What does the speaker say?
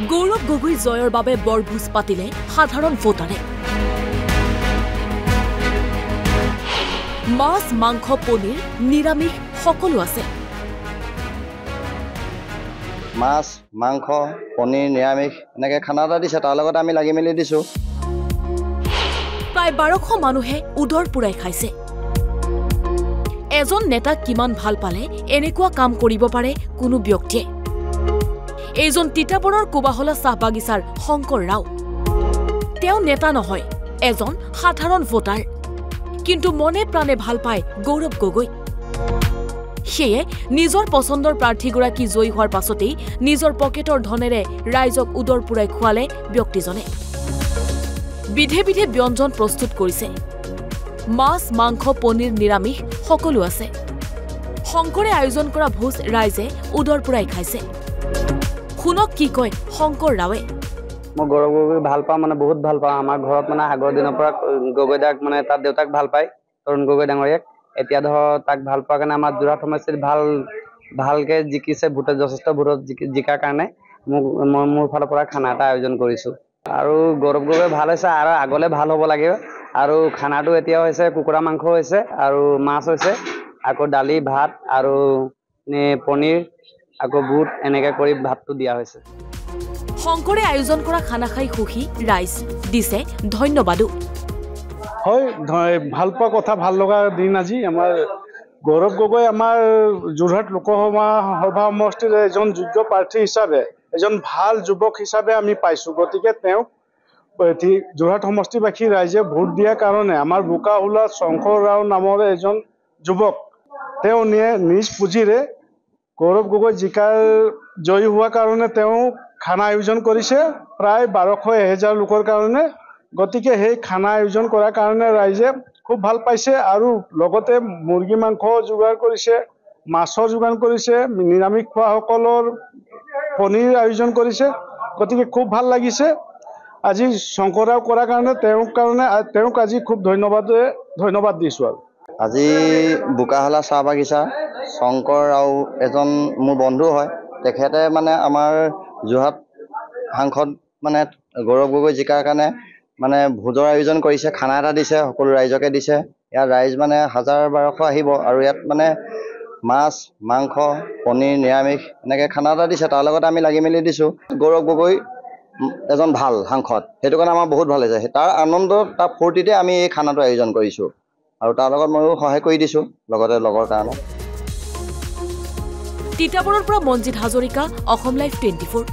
গৌৰৱ গগৈ জয়ৰ বাবে বৰভোজ পাতিলে সাধাৰণ ভোটাৰে। মাছ, মাংস, পনীৰ, নিৰামিষ সকলো আছে। মাছ, মাংস, পনীৰ, নিৰামিষ এনেকে খানা এটা দিছে, তাৰ লগত আমি লাগি মেলি দিছো। প্ৰায় 1200 মানুহে উদৰ পুৰাই খাইছে। এজন নেতাক কিমান ভাল পালে এনেকুৱা কাম কৰিব পাৰে কোনো ব্যক্তিয়ে। এইজন তিতাবৰৰ কোবাহলা চাহ বাগিচাৰ শংকৰ ৰাও। তেওঁ নেতা নহয়, এজন সাধাৰণ ভোটাৰ, কিন্তু মনে প্ৰাণে ভাল পায় গৌৰৱ গগৈ। সেয়ে নিজৰ পছন্দৰ প্ৰাৰ্থীগৰাকী জয়ী হোৱাৰ পাছতেই নিজৰ পকেটৰ ধনেৰে ৰাইজক উদৰ পুৰাই খুৱালে ব্যক্তিজনে। বিধে বিধে ব্যঞ্জন প্ৰস্তুত কৰিছে। মাছ, মাংস, পনীৰ, নিৰামিষ সকলো আছে। শংকৰে আয়োজন কৰা ভোজ ৰাইজে উদৰ পুৰাই খাইছে। শুনক কি কয় শংকৰ ৰাৱে। মই গৌৰৱ গগৈ ভাল পাওঁ, মানে বহুত ভাল পাওঁ। আমাৰ ঘৰত মানে আগৰ দিনৰ পৰা গগৈ দাক মানে তাৰ দেউতাক ভাল পায়, তৰুণ গগৈ ডাঙৰীয়াক। এতিয়া ধৰ তাক ভাল পোৱাৰ কাৰণে আমাৰ যোৰহাট সমষ্টিত ভালকে জিকিছে, ভোটত যথেষ্ট ভোটত জিকাৰ কাৰণে মই মোৰ ফালৰ পৰা খানা এটা আয়োজন কৰিছোঁ। আৰু গৌৰৱ গগৈ ভাল হৈছে আৰু আগলৈ ভাল হ'ব লাগে। আৰু খানাটো এতিয়া হৈছে কুকুৰা মাংস হৈছে আৰু মাছ হৈছে, আকৌ দালি, ভাত আৰু পনীৰ, আকৌ বুট এনেকৈ কৰি ভাতটো দিয়া হৈছে। শংকৰে আয়োজন কৰা খানা খাই সুখী ৰাইজ, দিছে ধন্যবাদো। হয়, ভাল পোৱা কথা, ভাল লগা দিন আজি। আমাৰ গৌৰৱ গগৈ আমাৰ যোৰহাট লোকসভা সমষ্টিৰ এজন যোগ্য প্ৰাৰ্থী হিচাপে, এজন ভাল যুৱক হিচাপে আমি পাইছোঁ। গতিকে তেওঁক যোৰহাট সমষ্টিবাসী ৰাইজে ভোট দিয়াৰ কাৰণে আমাৰ বোকাহোলা শংকৰ ৰাও নামৰ এজন যুৱক, তেওঁ নিজ পুঁজিৰে গৌৰৱ গগৈ জয়ী হোৱাৰ কাৰণে তেওঁ খানা আয়োজন কৰিছে, প্ৰায় 1200-1000 লোকৰ কাৰণে। গতিকে সেই খানা আয়োজন কৰাৰ কাৰণে ৰাইজে খুব ভাল পাইছে আৰু লগতে মুৰ্গী মাংস যোগাৰ কৰিছে, মাছৰ যোগান কৰিছে, নিৰামিষ খোৱাসকলৰ পনীৰ আয়োজন কৰিছে। গতিকে খুব ভাল লাগিছে আজি শংকৰ ৰাও কৰাৰ কাৰণে। তেওঁক আজি খুব ধন্যবাদ দিছোঁ। আৰু আজি বোকাহোলা চাহ বাগিচা শংকৰ ৰাও এজন মোৰ বন্ধু হয়। তেখেতে মানে আমাৰ যোৰহাট সাংসদ মানে গৌৰৱ গগৈ জিকাৰ কাৰণে মানে ভোজৰ আয়োজন কৰিছে, খানা এটা দিছে, সকলো ৰাইজকে দিছে। ইয়াত ৰাইজ মানে 1000-1200 আহিব আৰু ইয়াত মানে মাছ, মাংস, পনীৰ, নিৰামিষ এনেকৈ খানা এটা দিছে, তাৰ লগত আমি লাগি মেলি দিছোঁ। গৌৰৱ গগৈ এজন ভাল সাংসদ, সেইটো কাৰণে আমাৰ বহুত ভাল হৈছে। তাৰ আনন্দ, তাৰ ফূৰ্তিতে আমি এই খানাটো আয়োজন কৰিছোঁ আৰু তাৰ লগত ময়ো সহায় কৰি দিছোঁ লগতে লগৰ কাৰণে। তিতাবৰৰ পৰা মনজিত হাজৰিকা, অসম লাইভ 24।